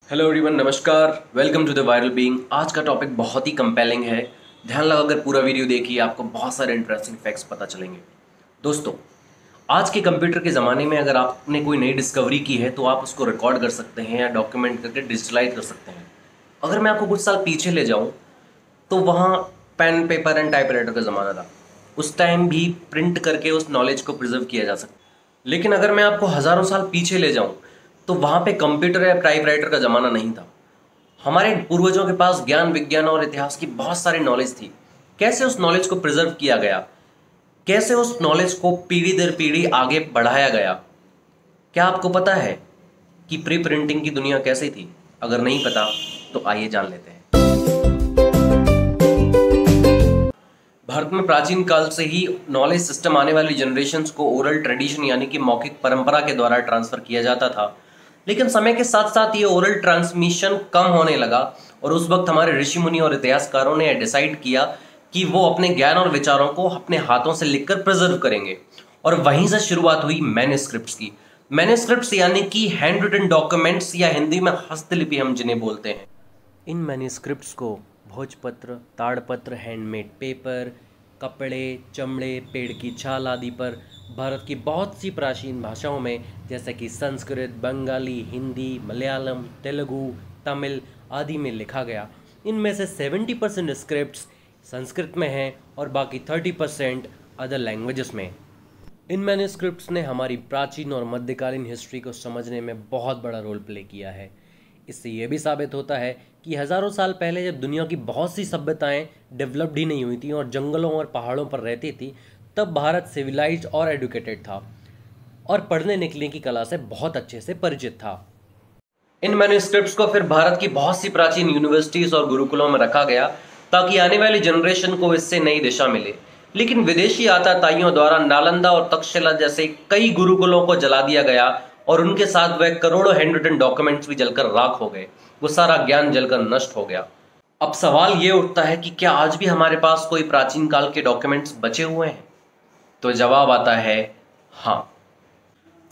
Hello everyone, नमस्कार। Welcome to the viral being. आज का टॉपिक बहुत ही कंपेलिंग है। ध्यान लगाकर पूरा वीडियो देखिए, आपको बहुत सारे इंटरेस्टिंग फैक्ट्स पता चलेंगे। दोस्तों, आज के कंप्यूटर के ज़माने में अगर आपने कोई नई डिस्कवरी की है तो आप उसको रिकॉर्ड कर सकते हैं या डॉक्यूमेंट करके डिजिटलाइज कर सकते हैं। अगर मैं आपको कुछ साल पीछे ले जाऊँ तो वहाँ पेन, पेपर एंड टाइपराइटर का ज़माना था। उस टाइम भी प्रिंट करके उस नॉलेज को प्रिजर्व किया जा सकता। लेकिन अगर मैं आपको हज़ारों साल पीछे ले जाऊँ तो वहाँ पे कंप्यूटर या टाइपराइटर का ज़माना नहीं था। हमारे पूर्वजों के पास ज्ञान, विज्ञान और इतिहास की बहुत सारी नॉलेज थी। कैसे उस नॉलेज को प्रिजर्व किया गया, कैसे उस नॉलेज को पीढ़ी दर पीढ़ी आगे बढ़ाया गया। क्या आपको पता है कि प्री प्रिंटिंग की दुनिया कैसी थी? अगर नहीं पता तो आइए जान लेते हैं। भारत में प्राचीन काल से ही नॉलेज सिस्टम आने वाली जनरेशन्स को ओरल ट्रेडिशन यानी कि मौखिक परंपरा के द्वारा ट्रांसफर किया जाता था। लेकिन समय के साथ साथ ये ओरल ट्रांसमिशन कम होने लगा और उस वक्त हमारे ऋषि मुनि और इतिहासकारों ने डिसाइड किया कि वो अपने ज्ञान और विचारों को अपने हाथों से लिखकर प्रिजर्व करेंगे। और वहीं से शुरुआत हुई मैन्युस्क्रिप्ट्स की। मैन्युस्क्रिप्ट्स यानी कि हैंड रिटन डॉक्यूमेंट्स या हिंदी में हस्तलिपि हम जिन्हें बोलते हैं। इन मैन्युस्क्रिप्ट्स को भोजपत्र, ताड़पत्र, हैंडमेड पेपर, कपड़े, चमड़े, पेड़ की छाल आदि पर भारत की बहुत सी प्राचीन भाषाओं में जैसे कि संस्कृत, बंगाली, हिंदी, मलयालम, तेलुगु, तमिल आदि में लिखा गया। इनमें से 70% स्क्रिप्ट्स संस्कृत में हैं और बाकी 30% अदर लैंग्वेजेस में। इन मैन्युस्क्रिप्ट्स ने हमारी प्राचीन और मध्यकालीन हिस्ट्री को समझने में बहुत बड़ा रोल प्ले किया है। इससे यह भी साबित होता है कि हज़ारों साल पहले जब दुनिया की बहुत सी सभ्यताएं डेवलप्ड ही नहीं हुई थी और जंगलों और पहाड़ों पर रहती थी, तब भारत सिविलाइज्ड और एडुकेटेड था और पढ़ने लिखने की कला से बहुत अच्छे से परिचित था। इन मैन्युस्क्रिप्ट्स को फिर भारत की बहुत सी प्राचीन यूनिवर्सिटीज और गुरुकुलों में रखा गया ताकि आने वाली जनरेशन को इससे नई दिशा मिले। लेकिन विदेशी आताताइयों द्वारा नालंदा और तक्षशिला जैसे कई गुरुकुलों को जला दिया गया और उनके साथ वह करोड़ों हैंड रिटन डॉक्यूमेंट्स भी जलकर राख हो गए। वो सारा ज्ञान जलकर नष्ट हो गया। अब सवाल ये उठता है कि क्या आज भी हमारे पास कोई प्राचीन काल के डॉक्यूमेंट्स बचे हुए हैं? तो जवाब आता है हाँ।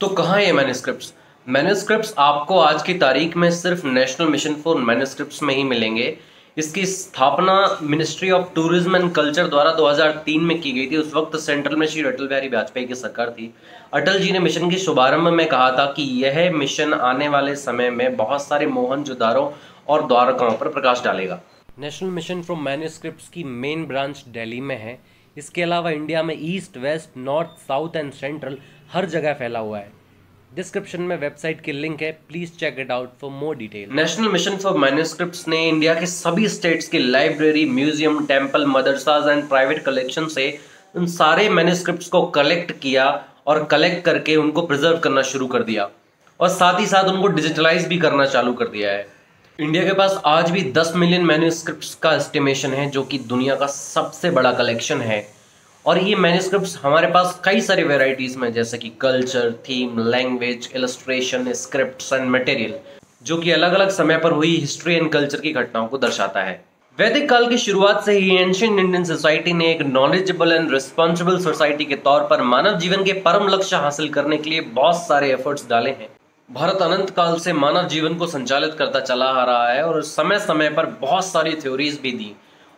तो कहाँ ये मैन्युस्क्रिप्ट्स? मैन्युस्क्रिप्ट्स आपको आज की तारीख में सिर्फ नेशनल मिशन फॉर मैन्युस्क्रिप्ट्स में ही मिलेंगे। इसकी स्थापना ministry of tourism and culture द्वारा 2003 में की गई थी। उस वक्त सेंट्रल में श्री अटल बिहारी वाजपेयी की सरकार थी। अटल जी ने मिशन के शुभारंभ में कहा था कि यह मिशन आने वाले समय में बहुत सारे मोहनजोदाड़ो और द्वारकाओं पर प्रकाश डालेगा। नेशनल मिशन फॉर मैन्युस्क्रिप्ट्स की मेन ब्रांच दिल्ली में है। इसके अलावा इंडिया में east, west, north, south and central हर जगह फैला हुआ है। डिस्क्रिप्शन में वेबसाइट की लिंक है, please check it out for more detail. National mission for Manuscripts ने इंडिया के सभी स्टेट्स की लाइब्रेरी, म्यूजियम, टेम्पल, मदरसाज एंड प्राइवेट कलेक्शन से उन सारे मैन्युस्क्रिप्ट्स को कलेक्ट किया और कलेक्ट करके उनको प्रिजर्व करना शुरू कर दिया और साथ ही साथ उनको डिजिटलाइज भी करना चालू कर दिया है। इंडिया के पास आज भी 10 मिलियन मैन्युस्क्रिप्ट्स का एस्टिमेशन है, जो कि दुनिया का सबसे बड़ा कलेक्शन है। और ये मैन्युस्क्रिप्ट्स हमारे पास कई सारी वेराइटीज में, जैसे कि culture, theme, language, illustration, scripts and material, जो कि अलग अलग समय पर हुई हिस्ट्री एंड कल्चर की घटनाओं को दर्शाता है। वैदिक काल की शुरुआत से ही एंशिएंट इंडियन सोसाइटी ने एक नॉलेजेबल एंड रिस्पॉन्सिबल सोसाइटी के तौर पर मानव जीवन के परम लक्ष्य हासिल करने के लिए बहुत सारे एफर्ट्स डाले हैं। भारत अनंत काल से मानव जीवन को संचालित करता चला आ रहा है और समय समय पर बहुत सारी थ्योरीज भी दी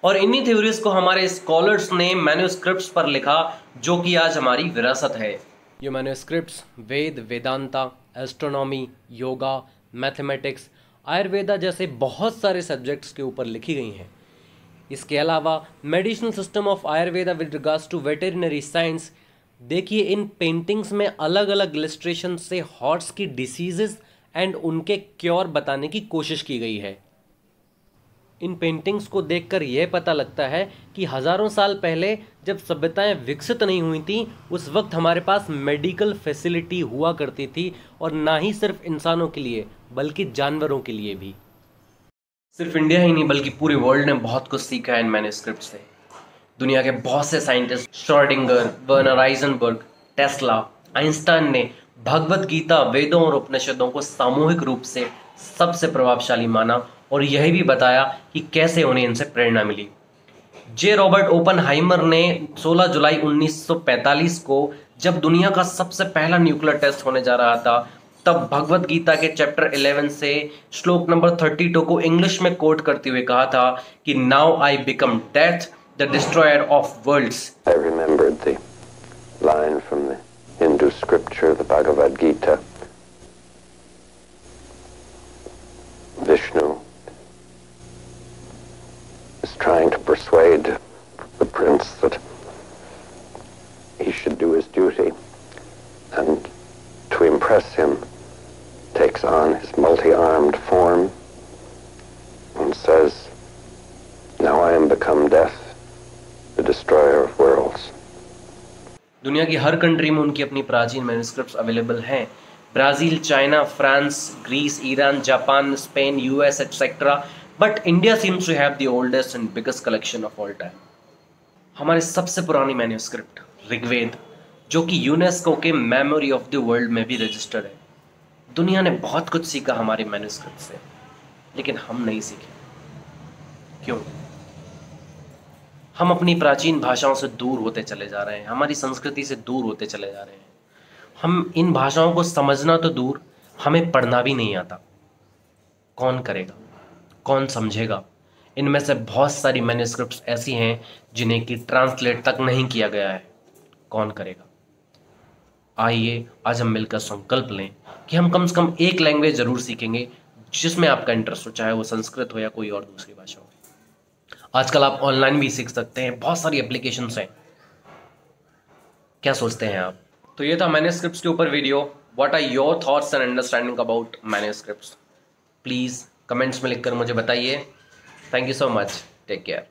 और इन्हीं थ्योरीज को हमारे स्कॉलर्स ने मैन्युस्क्रिप्ट्स पर लिखा, जो कि आज हमारी विरासत है। ये मैन्युस्क्रिप्ट्स वेद, वेदांता, एस्ट्रोनॉमी, योगा, मैथमेटिक्स, आयुर्वेदा जैसे बहुत सारे सब्जेक्ट्स के ऊपर लिखी गई हैं। इसके अलावा medicinal system of Ayurveda with regards to veterinary science. देखिए, इन पेंटिंग्स में अलग अलग इलस्ट्रेशन से हॉर्स की डिसीजेस एंड उनके क्योर बताने की कोशिश की गई है। इन पेंटिंग्स को देखकर यह पता लगता है कि हज़ारों साल पहले जब सभ्यताएं विकसित नहीं हुई थी, उस वक्त हमारे पास मेडिकल फैसिलिटी हुआ करती थी, और ना ही सिर्फ इंसानों के लिए बल्कि जानवरों के लिए भी। सिर्फ इंडिया ही नहीं बल्कि पूरे वर्ल्ड ने बहुत कुछ सीखा है इन मैन्युस्क्रिप्ट से। दुनिया के बहुत से scientist, Schrodinger, Werner Heisenberg, Tesla, Einstein ने भगवत गीता, वेदों और उपनिषदों को सामूहिक रूप से सबसे प्रभावशाली माना और यह भी बताया कि कैसे उन्हें इनसे प्रेरणा मिली। जे रॉबर्ट ओपनहाइमर ने 16 जुलाई 1945 को, जब दुनिया का सबसे पहला न्यूक्लियर टेस्ट होने जा रहा था, तब भगवत गीता के चैप्टर 11 से श्लोक नंबर 32 को इंग्लिश में कोट करते हुए कहा था कि now I become death the destroyer of worlds. I remembered the line from the Hindu scripture, the Bhagavad Gita. Vishnu is trying to persuade the prince that he should do his duty, and to impress him takes on his multi-armed form and says, now I am become death, the destroyer of worlds. दुनिया की हर country में उनकी अपनी प्राचीन manuscripts available हैं। Brazil, China, France, Greece, Iran, Japan, Spain, US etcetera, but India seems to have the oldest and biggest collection of all time. हमारी सबसे पुरानी मैन्युस्क्रिप्ट ऋग्वेद, जो कि यूनेस्को के मेमोरी ऑफ द वर्ल्ड में भी रजिस्टर्ड है। दुनिया ने बहुत कुछ सीखा हमारे मैन्युस्क्रिप्ट से, लेकिन हम नहीं सीखे। क्यों? हम अपनी प्राचीन भाषाओं से दूर होते चले जा रहे हैं, हमारी संस्कृति से दूर होते चले जा रहे हैं। हम इन भाषाओं को समझना तो दूर, हमें पढ़ना भी नहीं आता। कौन करेगा? कौन समझेगा? इनमें से बहुत सारी मैन्युस्क्रिप्ट्स ऐसी हैं जिन्हें कि ट्रांसलेट तक नहीं किया गया है। कौन करेगा? आइए आज हम मिलकर संकल्प लें कि हम कम से कम एक लैंग्वेज जरूर सीखेंगे जिसमें आपका इंटरेस्ट हो, चाहे वो संस्कृत हो या कोई और दूसरी भाषा हो। आजकल आप ऑनलाइन भी सीख सकते हैं, बहुत सारी एप्लीकेशंस हैं। क्या सोचते हैं आप? तो ये था मैन्युस्क्रिप्ट्स के ऊपर video. What are your thoughts and understanding about manuscripts? Please comments में लिखकर मुझे बताइए। Thank you so much. Take care.